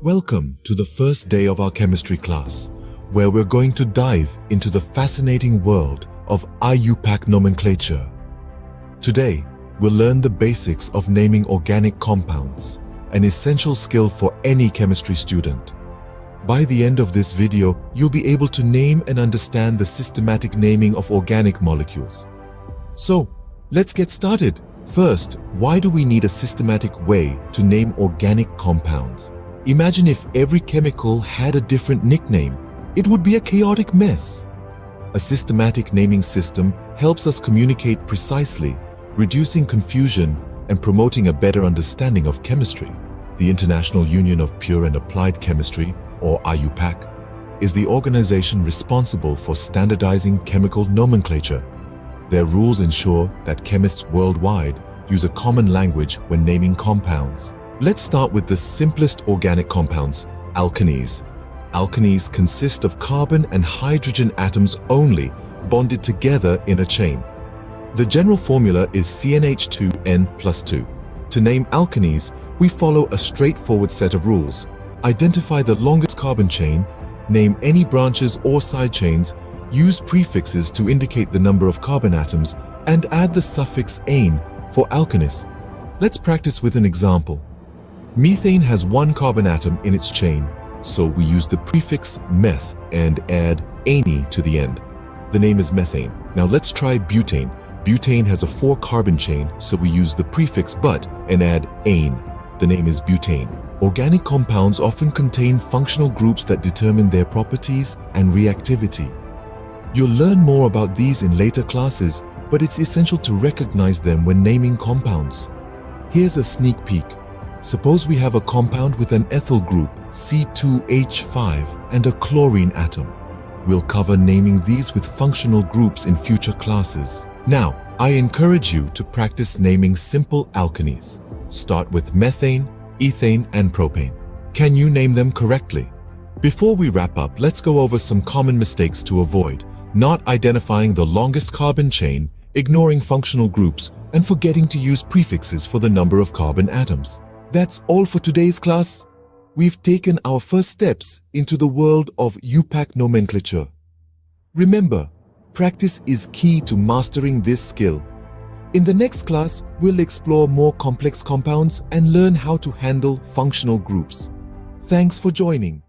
Welcome to the first day of our chemistry class, where we're going to dive into the fascinating world of IUPAC Nomenclature. Today, we'll learn the basics of naming organic compounds, an essential skill for any chemistry student. By the end of this video, you'll be able to name and understand the systematic naming of organic molecules. So, let's get started. First, why do we need a systematic way to name organic compounds? Imagine if every chemical had a different nickname. It would be a chaotic mess. A systematic naming system helps us communicate precisely, reducing confusion and promoting a better understanding of chemistry. The International Union of Pure and Applied Chemistry, or IUPAC, is the organization responsible for standardizing chemical nomenclature. Their rules ensure that chemists worldwide use a common language when naming compounds. Let's start with the simplest organic compounds, alkanes. Alkanes consist of carbon and hydrogen atoms only, bonded together in a chain. The general formula is CnH2n+2. To name alkanes, we follow a straightforward set of rules. Identify the longest carbon chain, name any branches or side chains, use prefixes to indicate the number of carbon atoms, and add the suffix -ane for alkanes. Let's practice with an example. Methane has one carbon atom in its chain, so we use the prefix meth and add -ane to the end. The name is methane. Now let's try butane. Butane has a 4-carbon chain, so we use the prefix but and add -ane. The name is butane. Organic compounds often contain functional groups that determine their properties and reactivity. You'll learn more about these in later classes, but it's essential to recognize them when naming compounds. Here's a sneak peek. Suppose we have a compound with an ethyl group, C2H5, and a chlorine atom. We'll cover naming these with functional groups in future classes. Now, I encourage you to practice naming simple alkanes. Start with methane, ethane, and propane. Can you name them correctly? Before we wrap up, let's go over some common mistakes to avoid. Not identifying the longest carbon chain, ignoring functional groups, and forgetting to use prefixes for the number of carbon atoms. That's all for today's class. We've taken our first steps into the world of IUPAC nomenclature. Remember, practice is key to mastering this skill. In the next class, we'll explore more complex compounds and learn how to handle functional groups. Thanks for joining.